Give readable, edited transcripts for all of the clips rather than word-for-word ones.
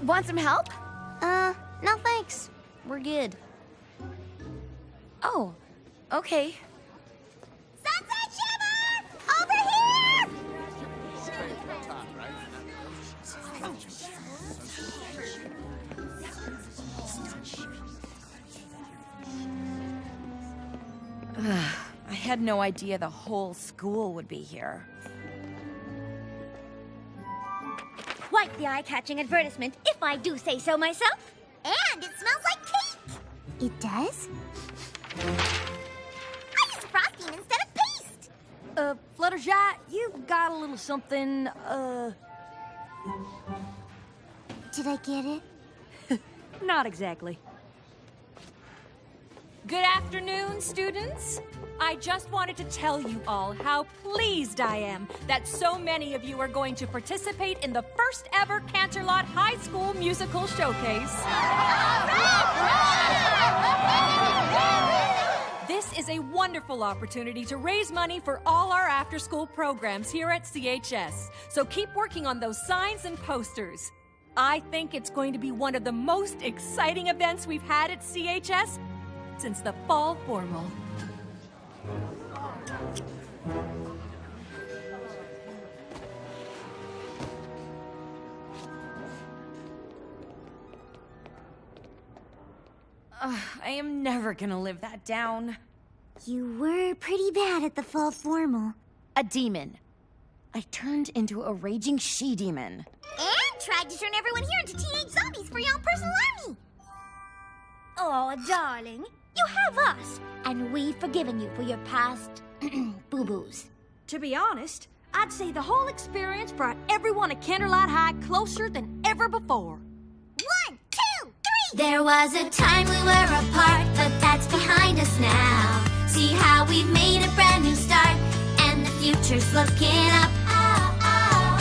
Want some help? No thanks. We're good. Oh, okay. Sunset Shiver! Over here! I had no idea the whole school would be here. Quite the eye-catching advertisement, if I do say so myself. And it smells like cake! It does? I use frosting instead of paste! Fluttershy, you got a little something, Did I get it? Not exactly. Good afternoon, students. I just wanted to tell you all how pleased I am that so many of you are going to participate in the first ever Canterlot High School Musical Showcase. This is a wonderful opportunity to raise money for all our after-school programs here at CHS. So keep working on those signs and posters. I think it's going to be one of the most exciting events we've had at CHS since the fall formal. I am never gonna live that down. You were pretty bad at the fall formal. A demon. I turned into a raging she-demon. And tried to turn everyone here into teenage zombies for your own personal army. Oh, darling, you have us, and we've forgiven you for your past boo-boos. To be honest, I'd say the whole experience brought everyone at Canterlot High closer than ever before. 1, 2, 3! There was a time we were apart, but that's behind us now. See how we've made a brand new start, and the future's looking up.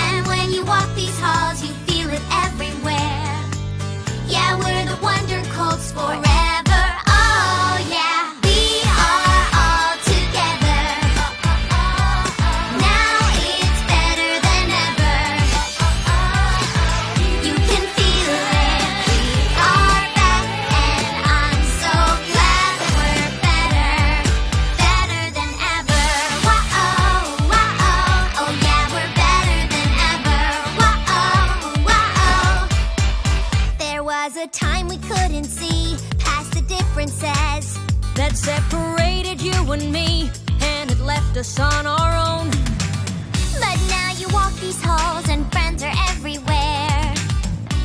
And when you walk these halls, you feel it everywhere. Yeah, we're the Wonder Colts forever. Oh, yeah. We are all together. Now it's better than ever. You can feel it. We are back, and I'm so glad that we're better than ever. Whoa, whoa, oh yeah, we're better than ever. Whoa, whoa. There was a time we couldn't see past the differences That separated you and me, and it left us on our own. but now you walk these halls and friends are everywhere.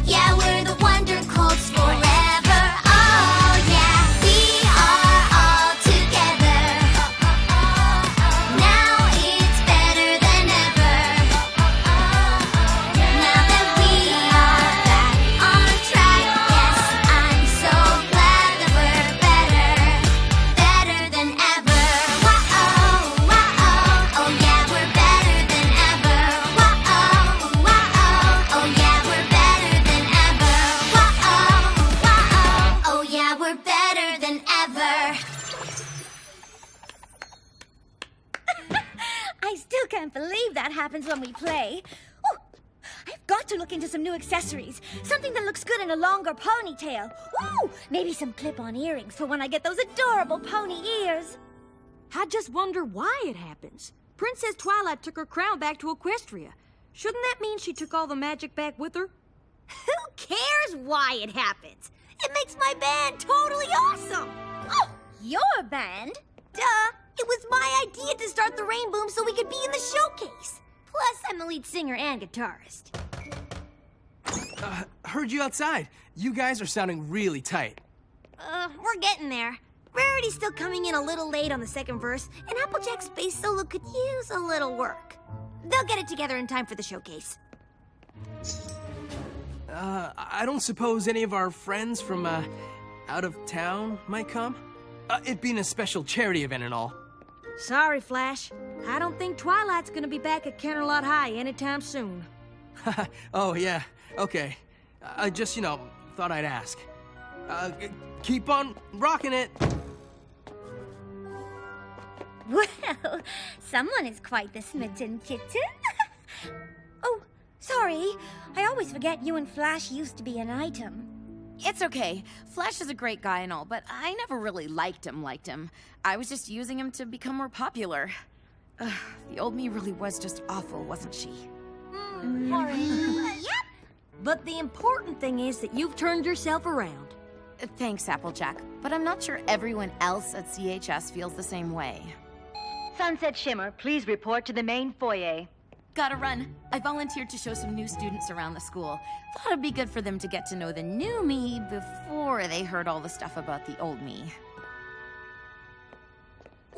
Yeah, we're the Wonder Colts forever. Oh yeah, we are all together. Now it's better than ever. Now that we are back on track, yes, I'm so glad that we're better than ever. Whoa, oh yeah, we're better than ever. Whoa, oh yeah, we're better than ever. Whoa, oh yeah, we're better than ever. I still can't believe that happens when we play. Ooh, I've got to look into some new accessories. Something that looks good in a longer ponytail. Ooh, maybe some clip-on earrings for when I get those adorable pony ears. I just wonder why it happens. Princess Twilight took her crown back to Equestria. Shouldn't that mean she took all the magic back with her? Who cares why it happens? It makes my band totally awesome. Oh, your band? Duh. It was my idea to start the Rain Boom so we could be in the showcase. Plus, I'm the lead singer and guitarist. Heard you outside. You guys are sounding really tight. We're getting there. Rarity's still coming in a little late on the second verse, and Applejack's bass solo could use a little work. They'll get it together in time for the showcase. I don't suppose any of our friends from, out of town might come? It being a special charity event and all. Sorry, Flash. I don't think Twilight's gonna be back at Canterlot High anytime soon. Oh, yeah. Okay. I just, thought I'd ask. Keep on rocking it. Well, someone is quite the smitten kitten. Oh, Sorry, I always forget you and Flash used to be an item. It's okay. Flash is a great guy and all, but I never really liked him. I was just using him to become more popular. Ugh, the old me really was just awful, wasn't she? Yep. But the important thing is that you've turned yourself around. Thanks, Applejack, but I'm not sure everyone else at CHS feels the same way. Sunset Shimmer, please report to the main foyer. Gotta run. I volunteered to show some new students around the school. Thought it'd be good for them to get to know the new me before they heard all the stuff about the old me.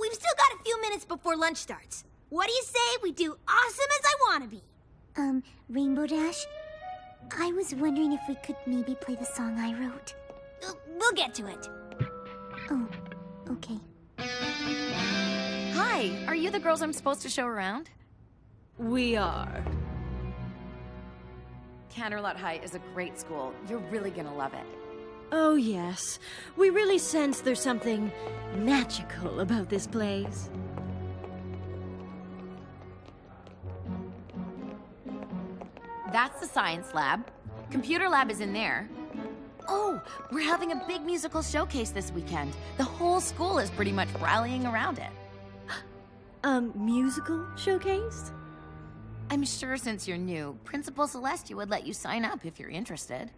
We've still got a few minutes before lunch starts. What do you say we do awesome as I want to be? Rainbow Dash, I was wondering if we could maybe play the song I wrote. We'll get to it. Oh, okay. Hi, are you the girls I'm supposed to show around? We are. Canterlot High is a great school. You're really gonna love it. Oh, yes. We really sense there's something magical about this place. That's the science lab. Computer lab is in there. Oh, we're having a big musical showcase this weekend. The whole school is pretty much rallying around it. Musical showcase? I'm sure since you're new, Principal Celestia would let you sign up if you're interested.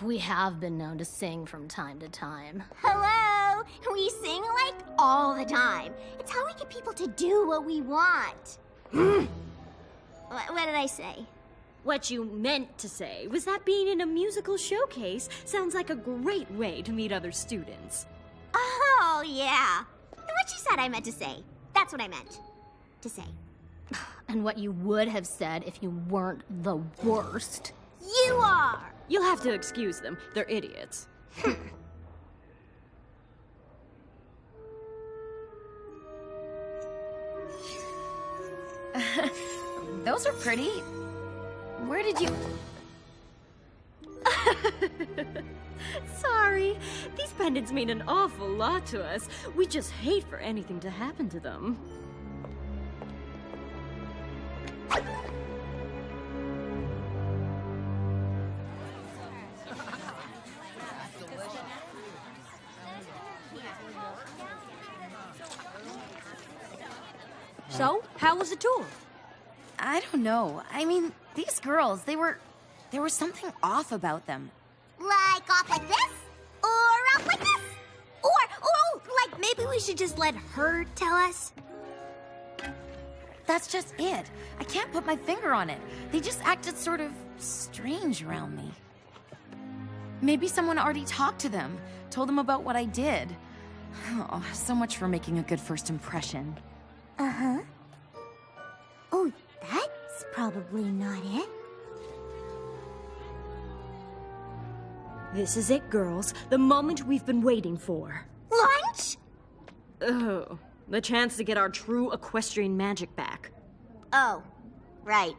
We have been known to sing from time to time. Hello! We sing like all the time. It's how we get people to do what we want. What did I say? What you meant to say was that being in a musical showcase sounds like a great way to meet other students. Oh, yeah. What you said I meant to say. That's what I meant to say. And what you would have said if you weren't the worst. You are! You'll have to excuse them. They're idiots. Those are pretty. Where did you... Sorry. These pendants mean an awful lot to us. We just hate for anything to happen to them. So, how was the tour? I don't know. I mean, these girls, there was something off about them. Like off like this? Or off like this? Or like maybe we should just let her tell us? That's just it. I can't put my finger on it. They just acted sort of strange around me. Maybe someone already talked to them, told them about what I did. Oh, so much for making a good first impression. Uh-huh. Oh, that's probably not it. This is it, girls. The moment we've been waiting for. Lunch? Oh, the chance to get our true equestrian magic back. Oh, right.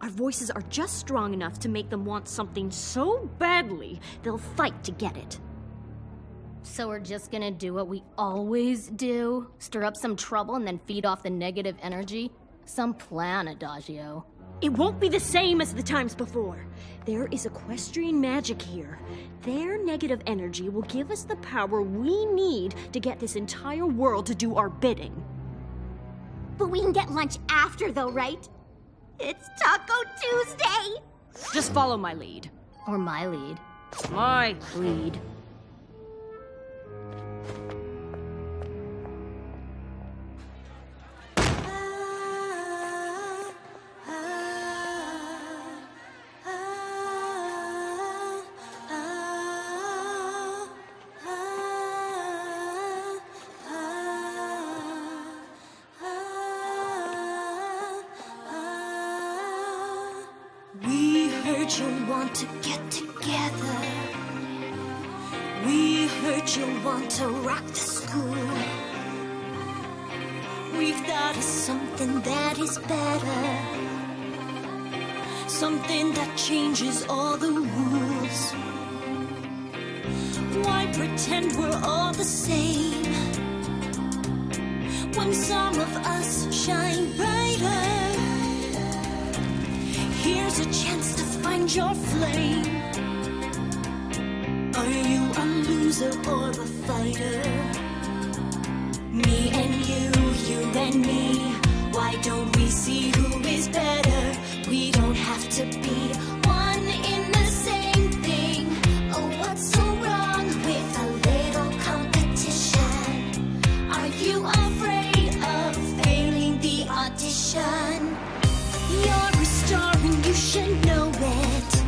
Our voices are just strong enough to make them want something so badly, they'll fight to get it. So we're just gonna do what we always do? Stir up some trouble and then feed off the negative energy? Some plan, Adagio. It won't be the same as the times before. There is equestrian magic here. Their negative energy will give us the power we need to get this entire world to do our bidding. But we can get lunch after, though, right? It's Taco Tuesday! Just follow my lead. Or my lead. My lead. You want to get together. We heard you want to rock the school. We've got something that is better, something that changes all the rules. Why pretend we're all the same when some of us shine brighter? Here's a chance to find your flame. Are you a loser or a fighter? Me and you and me. Why don't we see who is better? We don't have to be one in the same thing. Oh, what's so wrong with a little competition? Are you afraid of failing the audition? You're a star and you should know it.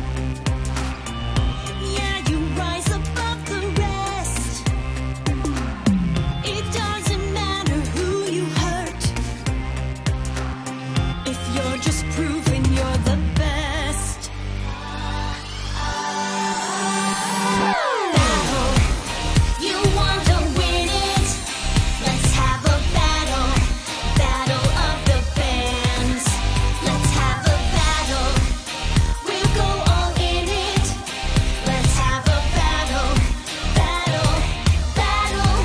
Yeah, you rise above the rest. It doesn't matter who you hurt if you're just proving you're the best. Battle, you want to win it? Let's have a battle, battle of the bands. Let's have a battle, we'll go all in it. Let's have a battle, battle, battle,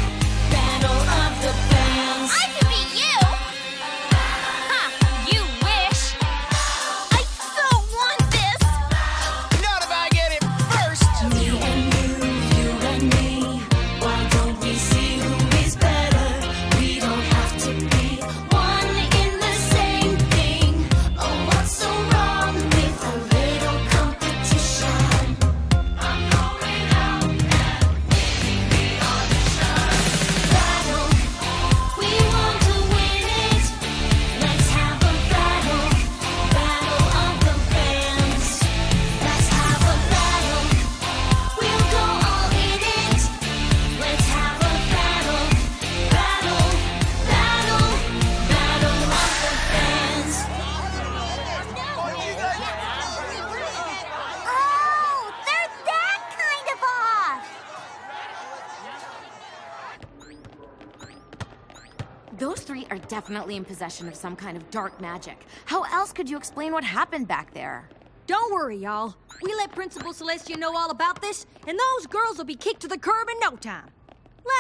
battle of the bands. I can beat you! Ha! You wish! I so want this! Not if I get it first! Me and you and me. Why don't we see who is better? We don't have to be one in the same thing. Oh, what's so wrong with a little competition? I'm going out and winning the audition. Battle, we want to win it. Let's have a battle, battle of the bands. Let's have a battle, we'll go all in it. Let's have a battle, battle, battle, battle of the bands. Oh, they're that kind of off! Those three are definitely in possession of some kind of dark magic. How else could you explain what happened back there? Don't worry, y'all. We let Principal Celestia know all about this, and those girls will be kicked to the curb in no time.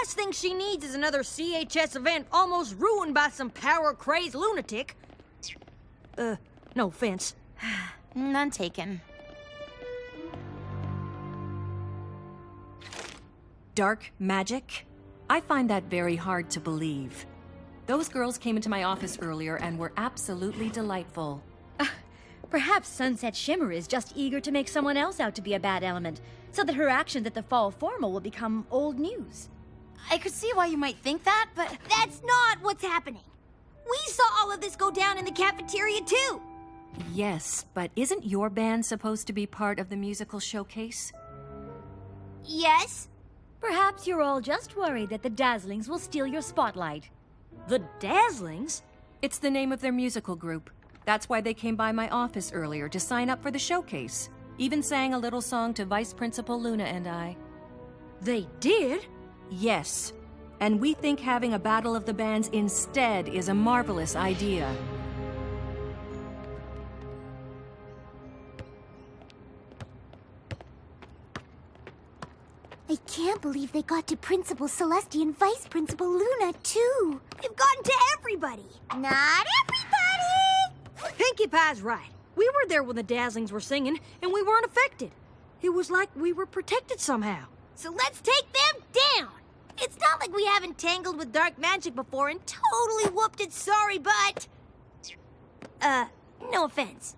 Last thing she needs is another CHS event almost ruined by some power-crazed lunatic. No offense. None taken. Dark magic? I find that very hard to believe. Those girls came into my office earlier and were absolutely delightful. Perhaps Sunset Shimmer is just eager to make someone else out to be a bad element, so that her actions at the fall formal will become old news. I could see why you might think that, but That's not what's happening. We saw all of this go down in the cafeteria, too. Yes, but isn't your band supposed to be part of the musical showcase? Yes? Perhaps you're all just worried that the Dazzlings will steal your spotlight. The Dazzlings? It's the name of their musical group. That's why they came by my office earlier to sign up for the showcase. Even sang a little song to Vice Principal Luna and I. They did? Yes. And we think having a battle of the bands instead is a marvelous idea. I can't believe they got to Principal Celestia and Vice Principal Luna, too. They've gotten to everybody. Not everybody! Pinkie Pie's right. We were there when the Dazzlings were singing, and we weren't affected. It was like we were protected somehow. So let's take them down! It's not like we haven't tangled with dark magic before and totally whooped its sorry butt. No offense.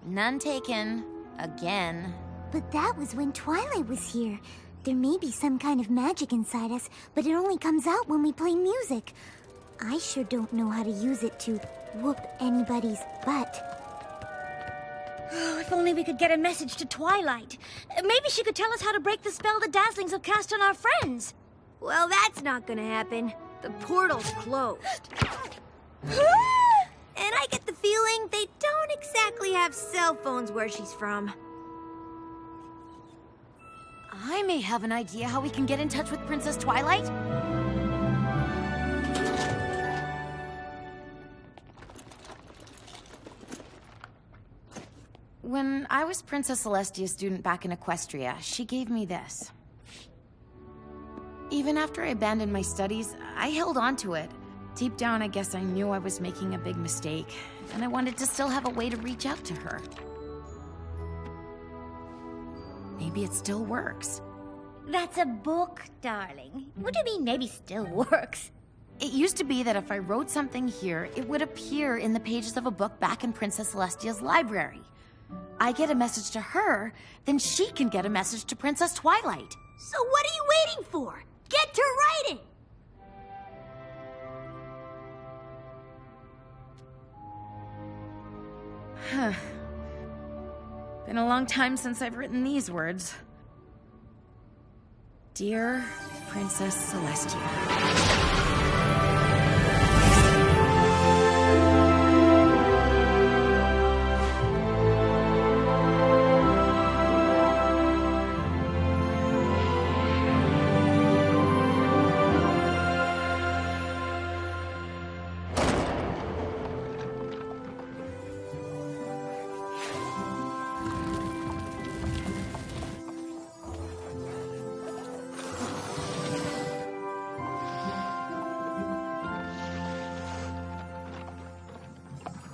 none taken. Again. But that was when Twilight was here. There may be some kind of magic inside us, but it only comes out when we play music. I sure don't know how to use it to whoop anybody's butt. Oh, if only we could get a message to Twilight. Maybe she could tell us how to break the spell the Dazzlings have cast on our friends. Well, that's not gonna happen. The portal's closed. And I get the feeling they don't exactly have cell phones where she's from. I may have an idea how we can get in touch with Princess Twilight. When I was Princess Celestia's student back in Equestria, she gave me this. Even after I abandoned my studies, I held on to it. Deep down, I guess I knew I was making a big mistake, and I wanted to still have a way to reach out to her. Maybe it still works. That's a book, darling. What do you mean maybe still works? It used to be that if I wrote something here, it would appear in the pages of a book back in Princess Celestia's library. I get a message to her, then she can get a message to Princess Twilight. So what are you waiting for? Get to writing! Been a long time since I've written these words. Dear Princess Celestia.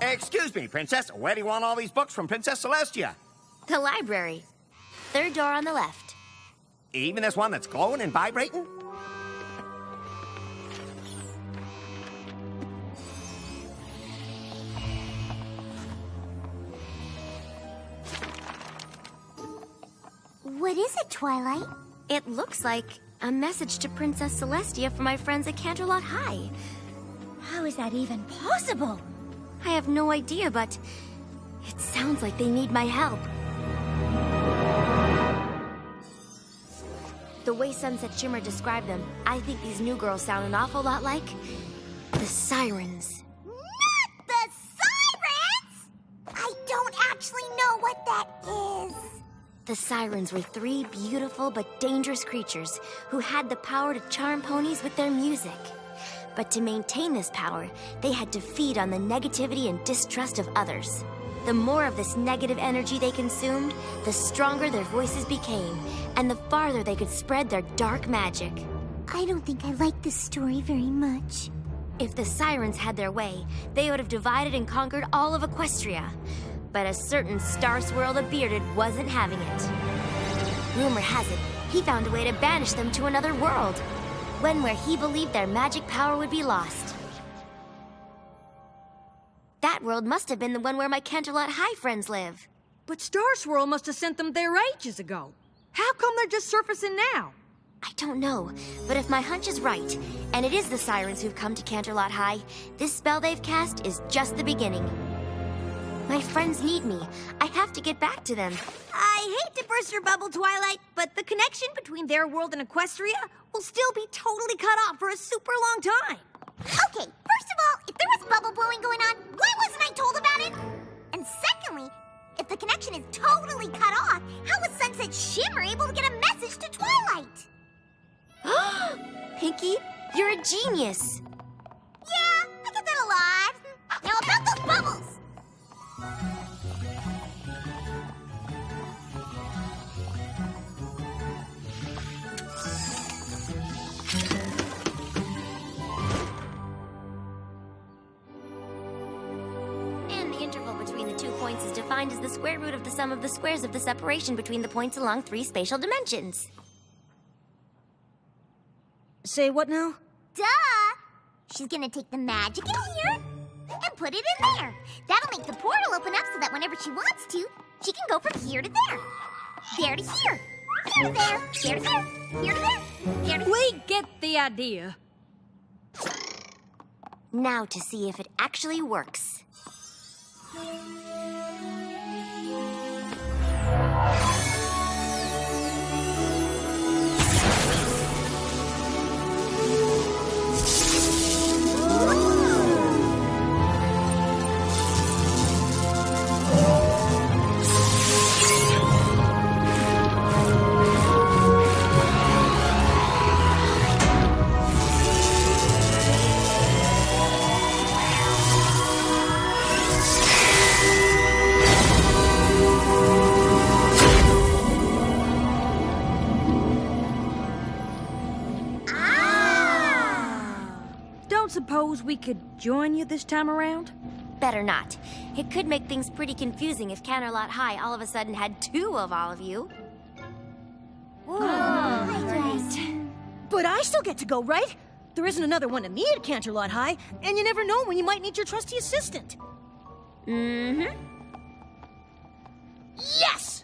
Excuse me, Princess. Where do you want all these books from Princess Celestia? The library. Third door on the left. Even this one that's glowing and vibrating? What is it, Twilight? It looks like a message to Princess Celestia from my friends at Canterlot High. How is that even possible? I have no idea, but it sounds like they need my help. The way Sunset Shimmer described them, I think these new girls sound an awful lot like the Sirens. Not the Sirens! I don't actually know what that is. The Sirens were 3 beautiful but dangerous creatures who had the power to charm ponies with their music. But to maintain this power, they had to feed on the negativity and distrust of others. The more of this negative energy they consumed, the stronger their voices became, and the farther they could spread their dark magic. I don't think I like this story very much. If the Sirens had their way, they would have divided and conquered all of Equestria. But a certain Star-Swirl the Bearded wasn't having it. Rumor has it, he found a way to banish them to another world. One where he believed their magic power would be lost. That world must have been the one where my Canterlot High friends live. But Star-Swirl must have sent them there ages ago. How come they're just surfacing now? I don't know, but if my hunch is right, and it is the Sirens who've come to Canterlot High, this spell they've cast is just the beginning. My friends need me. I have to get back to them. I hate to burst your bubble, Twilight, but the connection between their world and Equestria will still be totally cut off for a super long time. Okay, first of all, if there was bubble blowing going on, why wasn't I told about it? And secondly, if the connection is totally cut off, how was Sunset Shimmer able to get a message to Twilight? Pinkie, you're a genius. Yeah, I get that a lot. Now about those bubbles. And the interval between the 2 points is defined as the square root of the sum of the squares of the separation between the points along 3 spatial dimensions. Say what now? Duh! She's gonna take the magic in here and put it in there. That'll make the portal open up so that whenever she wants to, she can go from here to there. There to here. Here to there. Here to there. Here to there. Here to We get the idea. Now to see if it actually works. suppose we could join you this time around? Better not. It could make things pretty confusing if Canterlot High all of a sudden had 2 of all of you. But I still get to go, right? There isn't another one of me at Canterlot High, and you never know when you might need your trusty assistant. Mm-hmm. Yes!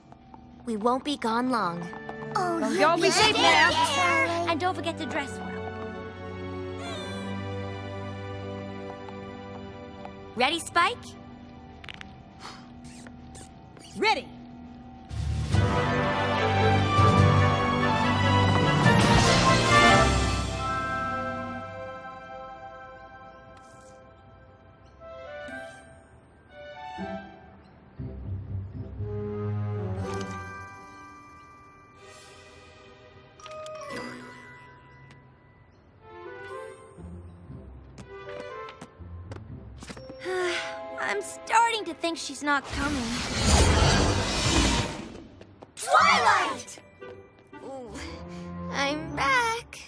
We won't be gone long. Well, y'all be safe now. And don't forget to dress well. Ready, Spike? Ready. I'm starting to think she's not coming. Twilight! Ooh, I'm back.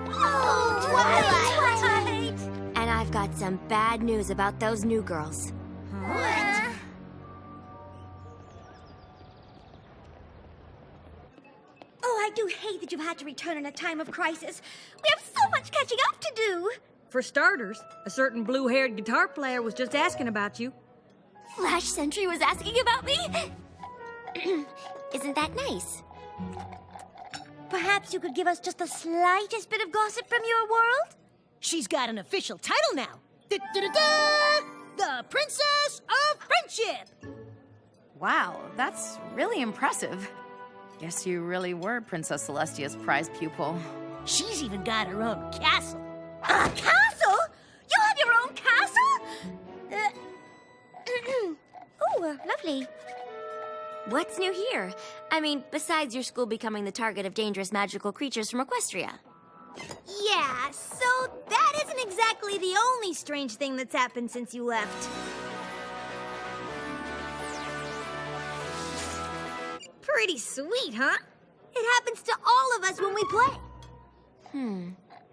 Oh, Twilight! And I've got some bad news about those new girls. What? Oh, I do hate that you've had to return in a time of crisis. We have so much catching up to do. For starters, a certain blue-haired guitar player was just asking about you. Flash Sentry was asking about me? Isn't that nice? Perhaps you could give us just the slightest bit of gossip from your world? She's got an official title now. Da-da-da-da! The Princess of Friendship! Wow, that's really impressive. Guess you really were Princess Celestia's prize pupil. She's even got her own castle. A castle? You have your own castle? Lovely. What's new here? I mean, besides your school becoming the target of dangerous magical creatures from Equestria. Yeah, so that isn't exactly the only strange thing that's happened since you left. Pretty sweet, huh? It happens to all of us when we play.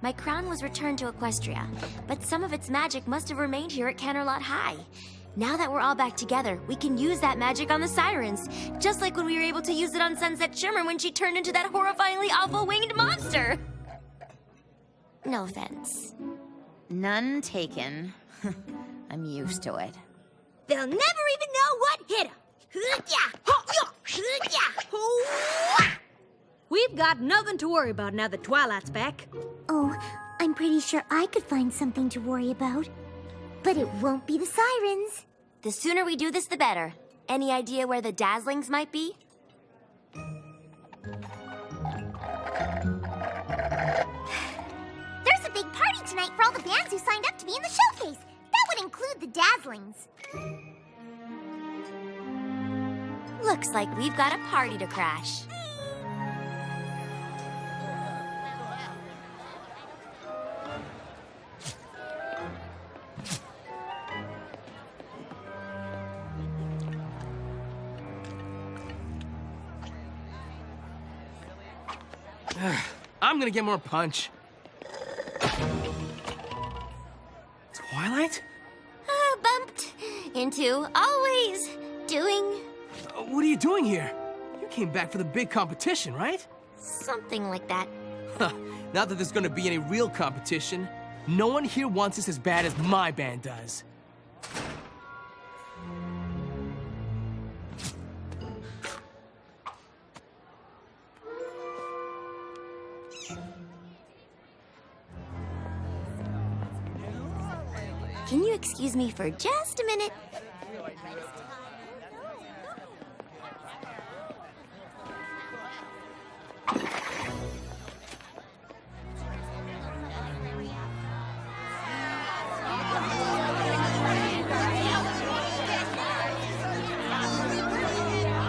My crown was returned to Equestria, but some of its magic must have remained here at Canterlot High. Now that we're all back together, we can use that magic on the sirens, just like when we were able to use it on Sunset Shimmer when she turned into that horrifyingly awful winged monster. No offense. None taken. I'm used to it. They'll never even know what hit them. We've got nothing to worry about now that Twilight's back. Oh, I'm pretty sure I could find something to worry about. But it won't be the sirens. The sooner we do this, the better. Any idea where the Dazzlings might be? There's a big party tonight for all the bands who signed up to be in the showcase. That would include the Dazzlings. Looks like we've got a party to crash. I'm gonna get more punch. Twilight? Bumped into always doing What are you doing here? You came back for the big competition, right? something like that. Not that there's gonna be any real competition. No one here wants this as bad as my band does. Can you excuse me for just a minute?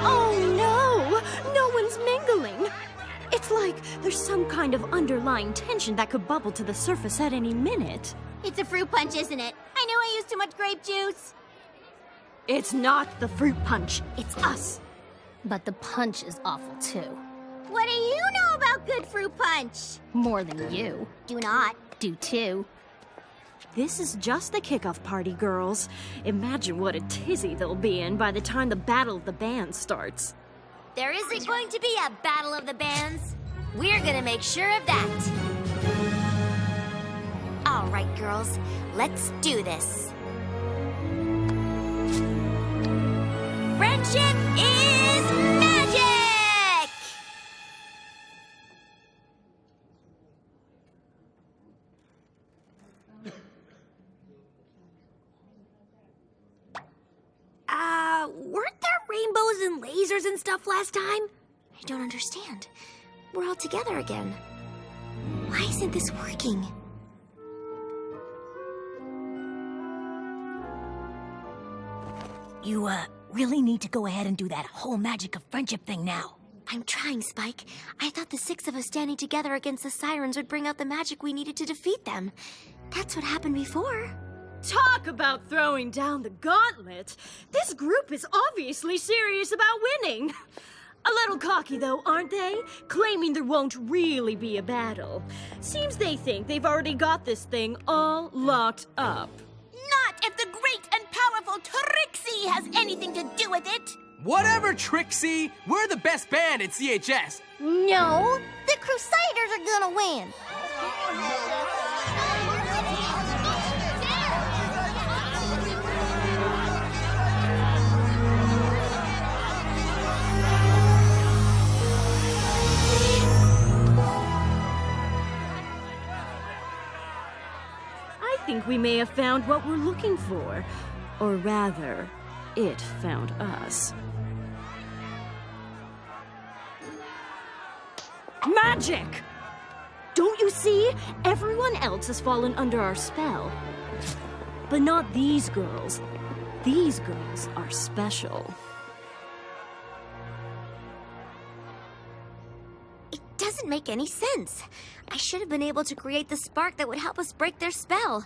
Oh no! No one's mingling! It's like there's some kind of underlying tension that could bubble to the surface at any minute. It's a fruit punch, isn't it? I knew I used too much grape juice. It's not the fruit punch, it's us. But the punch is awful too. What do you know about good fruit punch? More than you. Do not. Do too. This is just the kickoff party, girls. Imagine what a tizzy they'll be in by the time the Battle of the Bands starts. There isn't going to be a battle of the bands. We're gonna make sure of that. All right, girls, let's do this. Friendship is magic! Weren't there rainbows and lasers and stuff last time? I don't understand. We're all together again. Why isn't this working? You, really need to go ahead and do that whole magic of friendship thing now. I'm trying, Spike. I thought the 6 of us standing together against the sirens would bring out the magic we needed to defeat them. That's what happened before. Talk about throwing down the gauntlet. This group is obviously serious about winning. A little cocky, though, aren't they? Claiming there won't really be a battle. Seems they think they've already got this thing all locked up. Not if the great and powerful Trixie has anything to do with it! Whatever, Trixie! We're the best band at CHS! No, the Crusaders are gonna win. I think we may have found what we're looking for. Or rather, it found us. Magic! Don't you see? Everyone else has fallen under our spell. But not these girls. These girls are special. It doesn't make any sense. I should have been able to create the spark that would help us break their spell.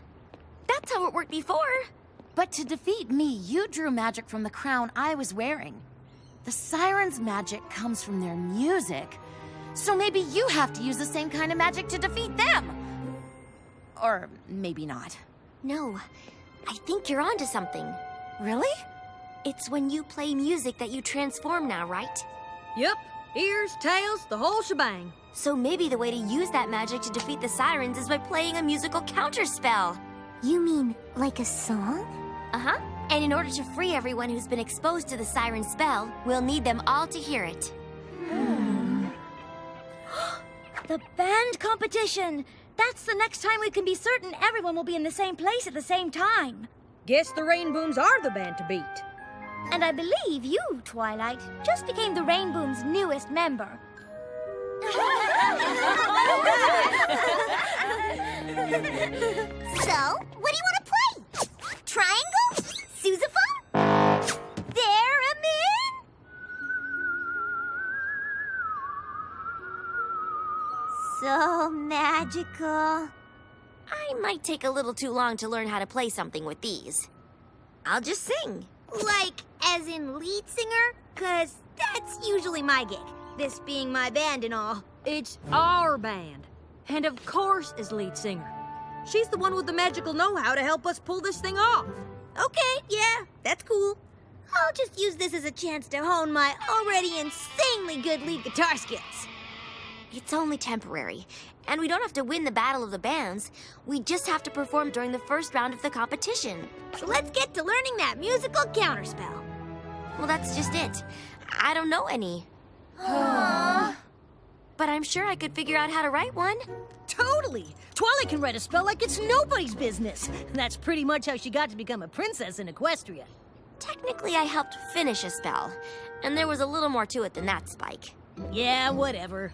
That's how it worked before. But to defeat me, you drew magic from the crown I was wearing. The sirens' magic comes from their music. So maybe you have to use the same kind of magic to defeat them. Or maybe not. No, I think you're onto something. Really? It's when you play music that you transform now, right? Yep, ears, tails, the whole shebang. So maybe the way to use that magic to defeat the sirens is by playing a musical counterspell. You mean like a song? Uh-huh. And in order to free everyone who's been exposed to the siren spell, we'll need them all to hear it. The band competition! That's the next time we can be certain everyone will be in the same place at the same time. Guess the Rainbooms are the band to beat. And I believe you, Twilight, just became the Rainboom's newest member. So, what do you want to play? Triangle? Sousaphone? Theremin? So magical. I might take a little too long to learn how to play something with these. I'll just sing. Like, as in lead singer? 'Cause that's usually my gig, this being my band and all. It's our band. And of course is lead singer. She's the one with the magical know-how to help us pull this thing off. Okay, yeah, that's cool. I'll just use this as a chance to hone my already insanely good lead guitar skills. It's only temporary, and we don't have to win the Battle of the Bands. We just have to perform during the first round of the competition. So let's get to learning that musical counterspell. Well, that's just it. I don't know any. But I'm sure I could figure out how to write one. Totally! Twilight can write a spell like it's nobody's business. That's pretty much how she got to become a princess in Equestria. Technically, I helped finish a spell, and there was a little more to it than that, Spike. Yeah, whatever.